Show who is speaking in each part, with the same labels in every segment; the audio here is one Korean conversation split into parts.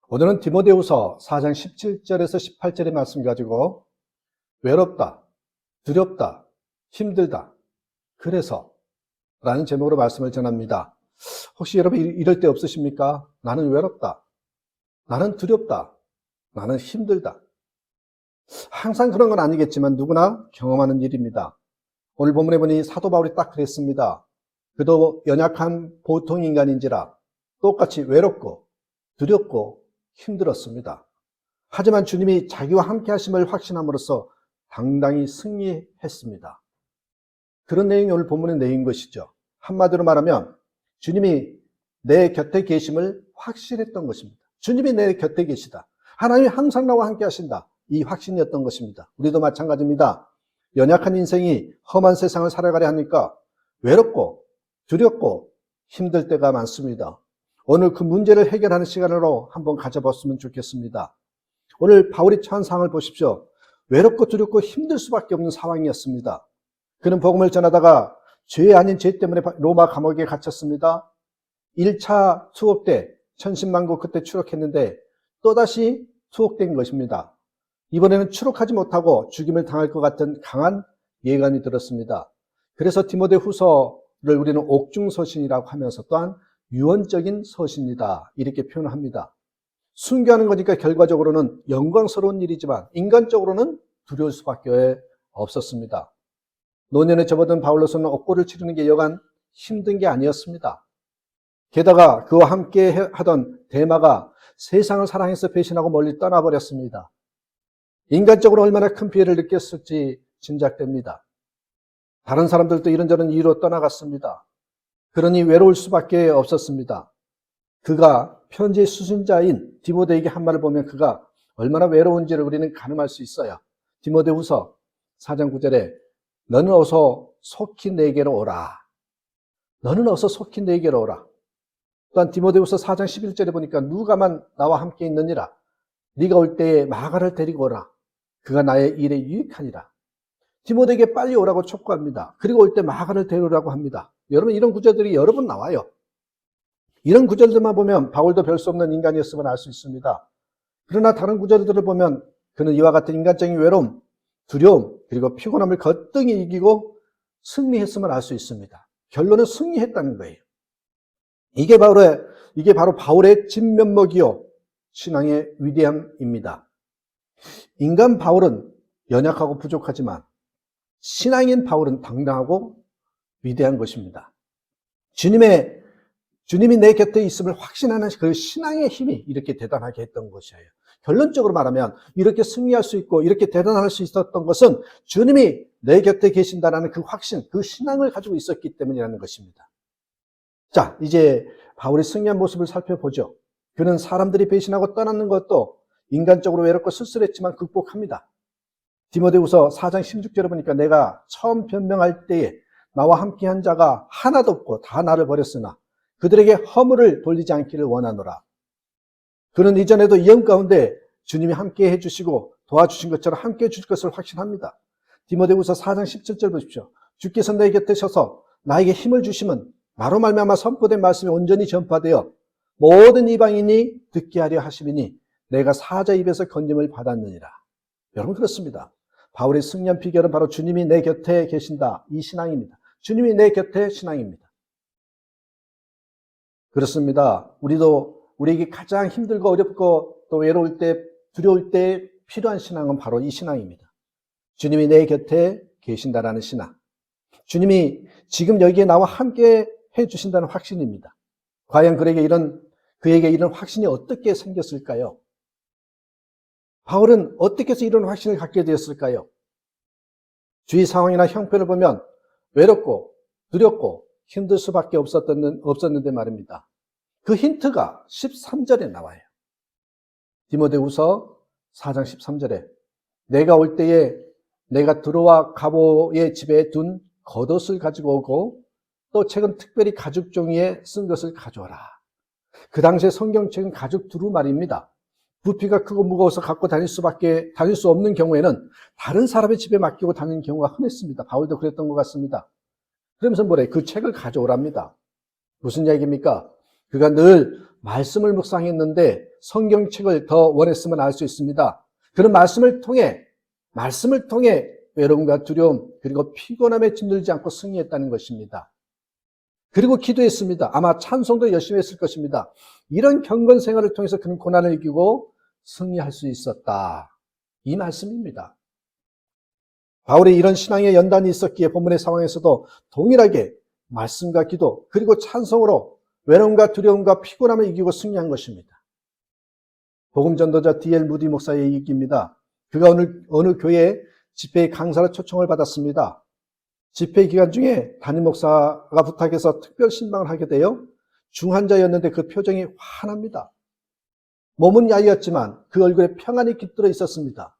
Speaker 1: 오늘은 디모데후서 4장 17절에서 18절의 말씀 가지고 외롭다, 두렵다, 힘들다, 그래서 라는 제목으로 말씀을 전합니다. 혹시 여러분 이럴 때 없으십니까? 나는 외롭다, 나는 두렵다, 나는 힘들다. 항상 그런 건 아니겠지만 누구나 경험하는 일입니다. 오늘 본문에 보니 사도 바울이 딱 그랬습니다. 그도 연약한 보통 인간인지라 똑같이 외롭고 두렵고 힘들었습니다. 하지만 주님이 자기와 함께 하심을 확신함으로써 당당히 승리했습니다. 그런 내용이 오늘 본문의 내용인 것이죠. 한마디로 말하면 주님이 내 곁에 계심을 확신했던 것입니다. 주님이 내 곁에 계시다. 하나님이 항상 나와 함께 하신다. 이 확신이었던 것입니다. 우리도 마찬가지입니다. 연약한 인생이 험한 세상을 살아가려 하니까 외롭고 두렵고 힘들 때가 많습니다. 오늘 그 문제를 해결하는 시간으로 한번 가져봤으면 좋겠습니다. 오늘 바울이 처한 상황을 보십시오. 외롭고 두렵고 힘들 수밖에 없는 상황이었습니다. 그는 복음을 전하다가 죄 아닌 죄 때문에 로마 감옥에 갇혔습니다. 1차 투옥 때 천신만고 그때 추록했는데 또다시 투옥된 것입니다. 이번에는 추록하지 못하고 죽임을 당할 것 같은 강한 예감이 들었습니다. 그래서 디모데 후서를 우리는 옥중서신이라고 하면서 또한 유언적인 서신이다 이렇게 표현합니다. 순교하는 거니까 결과적으로는 영광스러운 일이지만 인간적으로는 두려울 수밖에 없었습니다. 노년에 접어든 바울로서는 옥고를 치르는 게 여간 힘든 게 아니었습니다. 게다가 그와 함께 하던 데마가 세상을 사랑해서 배신하고 멀리 떠나버렸습니다. 인간적으로 얼마나 큰 피해를 느꼈을지 짐작됩니다. 다른 사람들도 이런저런 이유로 떠나갔습니다. 그러니 외로울 수밖에 없었습니다. 그가 편지의 수신자인 디모데에게 한 말을 보면 그가 얼마나 외로운지를 우리는 가늠할 수 있어요. 디모데후서 4장 9절에 너는 어서 속히 내게로 오라. 너는 어서 속히 내게로 오라. 또한 디모데후서 4장 11절에 보니까 누가만 나와 함께 있느니라. 네가 올 때에 마가를 데리고 오라. 그가 나의 일에 유익하니라. 디모데에게 빨리 오라고 촉구합니다. 그리고 올 때 마가를 데려오라고 합니다. 여러분 이런 구절들이 여러 번 나와요. 이런 구절들만 보면 바울도 별 수 없는 인간이었음을 알 수 있습니다. 그러나 다른 구절들을 보면 그는 이와 같은 인간적인 외로움, 두려움, 그리고 피곤함을 거뜬히 이기고 승리했음을 알 수 있습니다. 결론은 승리했다는 거예요. 이게 바로 바울의 진면목이요 신앙의 위대함입니다. 인간 바울은 연약하고 부족하지만 신앙인 바울은 당당하고 위대한 것입니다. 주님이 내 곁에 있음을 확신하는 그 신앙의 힘이 이렇게 대단하게 했던 것이에요. 결론적으로 말하면 이렇게 승리할 수 있고 이렇게 대단할 수 있었던 것은 주님이 내 곁에 계신다라는 그 확신, 그 신앙을 가지고 있었기 때문이라는 것입니다. 자, 이제 바울의 승리한 모습을 살펴보죠. 그는 사람들이 배신하고 떠나는 것도 인간적으로 외롭고 쓸쓸했지만 극복합니다. 디모데후서 4장 16절에 보니까 내가 처음 변명할 때에 나와 함께한 자가 하나도 없고 다 나를 버렸으나 그들에게 허물을 돌리지 않기를 원하노라. 그는 이전에도 이형 가운데 주님이 함께 해주시고 도와주신 것처럼 함께 해줄 것을 확신합니다. 디모데후서 4장 17절 보십시오. 주께서 내 곁에 서서 나에게 힘을 주시면 나로 말미암아 선포된 말씀이 온전히 전파되어 모든 이방인이 듣게 하려 하심이니 내가 사자 입에서 건짐을 받았느니라. 여러분 그렇습니다. 바울의 승리한 비결은 바로 주님이 내 곁에 계신다. 이 신앙입니다. 주님이 내 곁에 신앙입니다. 그렇습니다. 우리에게 가장 힘들고 어렵고 또 외로울 때 두려울 때 필요한 신앙은 바로 이 신앙입니다. 주님이 내 곁에 계신다라는 신앙. 주님이 지금 여기에 나와 함께 해주신다는 확신입니다. 과연 그에게 이런 확신이 어떻게 생겼을까요? 바울은 어떻게 해서 이런 확신을 갖게 되었을까요? 주위 상황이나 형편을 보면 외롭고 두렵고 힘들 수밖에 없었는데 말입니다. 그 힌트가 13절에 나와요. 디모데후서 4장 13절에 내가 올 때에 내가 들어와 가보의 집에 둔 겉옷을 가지고 오고 또 책은 특별히 가죽 종이에 쓴 것을 가져와라. 그 당시에 성경책은 가죽 두루 말입니다. 부피가 크고 무거워서 갖고 다닐 수 없는 경우에는 다른 사람의 집에 맡기고 다니는 경우가 흔했습니다. 바울도 그랬던 것 같습니다. 그러면서 그 책을 가져오랍니다. 무슨 얘기입니까? 그가 늘 말씀을 묵상했는데 성경책을 더 원했으면 알 수 있습니다. 그런 말씀을 통해 외로움과 두려움 그리고 피곤함에 짓눌지 않고 승리했다는 것입니다. 그리고 기도했습니다. 아마 찬송도 열심히 했을 것입니다. 이런 경건 생활을 통해서 그는 고난을 이기고 승리할 수 있었다. 이 말씀입니다. 바울이 이런 신앙의 연단이 있었기에 본문의 상황에서도 동일하게 말씀과 기도 그리고 찬송으로 외로움과 두려움과 피곤함을 이기고 승리한 것입니다. 복음전도자 D.L. 무디 목사의 얘기입니다. 그가 어느 교회에 집회 강사로 초청을 받았습니다. 집회 기간 중에 담임 목사가 부탁해서 특별 신방을 하게 되어 중환자였는데 그 표정이 환합니다. 몸은 야위었지만 그 얼굴에 평안이 깃들어 있었습니다.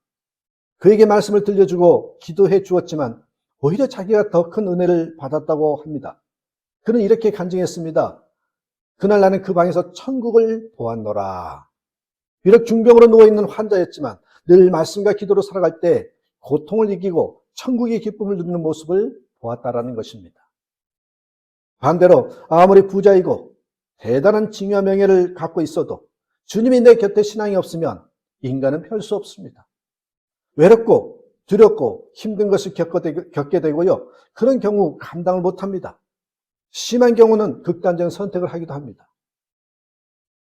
Speaker 1: 그에게 말씀을 들려주고 기도해 주었지만 오히려 자기가 더 큰 은혜를 받았다고 합니다. 그는 이렇게 간증했습니다. 그날 나는 그 방에서 천국을 보았노라. 비록 중병으로 누워있는 환자였지만 늘 말씀과 기도로 살아갈 때 고통을 이기고 천국의 기쁨을 누리는 모습을 보았다라는 것입니다. 반대로 아무리 부자이고 대단한 징유와 명예를 갖고 있어도 주님이 내 곁에 신앙이 없으면 인간은 별 수 없습니다. 외롭고 두렵고 힘든 것을 겪게 되고요. 그런 경우 감당을 못합니다. 심한 경우는 극단적인 선택을 하기도 합니다.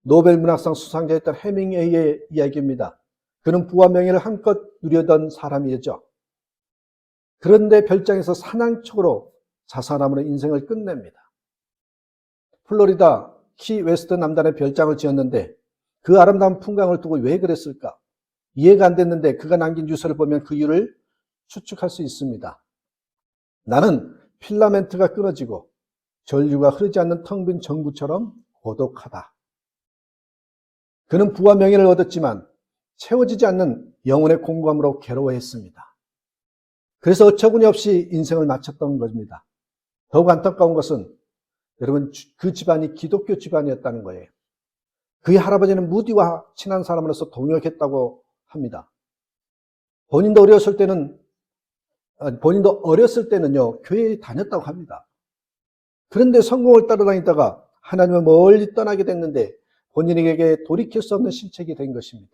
Speaker 1: 노벨 문학상 수상자였던 해밍웨이의 이야기입니다. 그는 부와 명예를 한껏 누려던 사람이었죠. 그런데 별장에서 사냥촉으로 자살함으로 인생을 끝냅니다. 플로리다 키 웨스트 남단에 별장을 지었는데 그 아름다운 풍광을 두고 왜 그랬을까? 이해가 안 됐는데 그가 남긴 유서를 보면 그 이유를 추측할 수 있습니다. 나는 필라멘트가 끊어지고 전류가 흐르지 않는 텅 빈 정부처럼 고독하다. 그는 부와 명예를 얻었지만 채워지지 않는 영혼의 공고함으로 괴로워했습니다. 그래서 어처구니 없이 인생을 마쳤던 것입니다. 더욱 안타까운 것은 여러분 그 집안이 기독교 집안이었다는 거예요. 그의 할아버지는 무디와 친한 사람으로서 동역했다고 합니다. 본인도 어렸을 때는요, 교회에 다녔다고 합니다. 그런데 성공을 따라다니다가 하나님을 멀리 떠나게 됐는데 본인에게 돌이킬 수 없는 실책이 된 것입니다.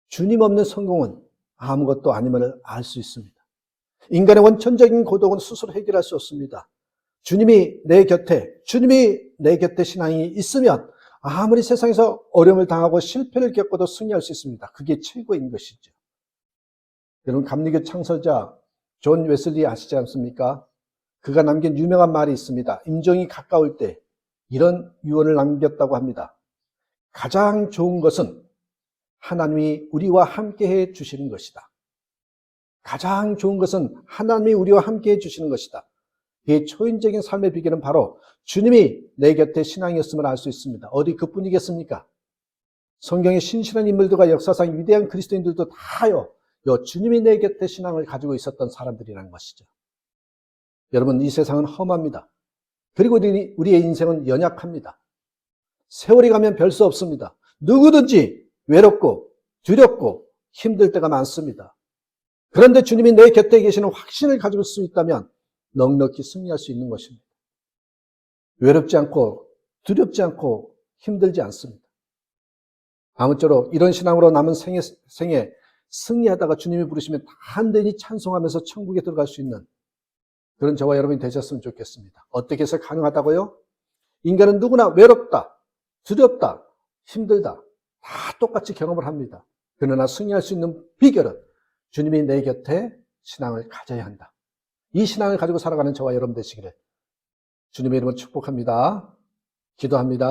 Speaker 1: 주님 없는 성공은 아무것도 아님을 알 수 있습니다. 인간의 원천적인 고독은 스스로 해결할 수 없습니다. 주님이 내 곁에 신앙이 있으면 아무리 세상에서 어려움을 당하고 실패를 겪어도 승리할 수 있습니다. 그게 최고인 것이죠. 여러분 감리교 창설자 존 웨슬리 아시지 않습니까? 그가 남긴 유명한 말이 있습니다. 임종이 가까울 때 이런 유언을 남겼다고 합니다. 가장 좋은 것은 하나님이 우리와 함께해 주시는 것이다. 가장 좋은 것은 하나님이 우리와 함께해 주시는 것이다. 이 초인적인 삶의 비결은 바로 주님이 내 곁에 신앙이었음을 알 수 있습니다. 어디 그뿐이겠습니까? 성경의 신실한 인물들과 역사상 위대한 그리스도인들도 다요, 주님이 내 곁에 신앙을 가지고 있었던 사람들이라는 것이죠. 여러분, 이 세상은 험합니다. 그리고 우리의 인생은 연약합니다. 세월이 가면 별 수 없습니다. 누구든지 외롭고 두렵고 힘들 때가 많습니다. 그런데 주님이 내 곁에 계시는 확신을 가질 수 있다면 넉넉히 승리할 수 있는 것입니다. 외롭지 않고 두렵지 않고 힘들지 않습니다. 아무쪼록 이런 신앙으로 남은 생에 승리하다가 주님이 부르시면 단단히 찬송하면서 천국에 들어갈 수 있는 그런 저와 여러분이 되셨으면 좋겠습니다. 어떻게 해서 가능하다고요? 인간은 누구나 외롭다, 두렵다, 힘들다 다 똑같이 경험을 합니다. 그러나 승리할 수 있는 비결은 주님이 내 곁에 신앙을 가져야 한다. 이 신앙을 가지고 살아가는 저와 여러분 되시기를 주님의 이름으로 축복합니다. 기도합니다.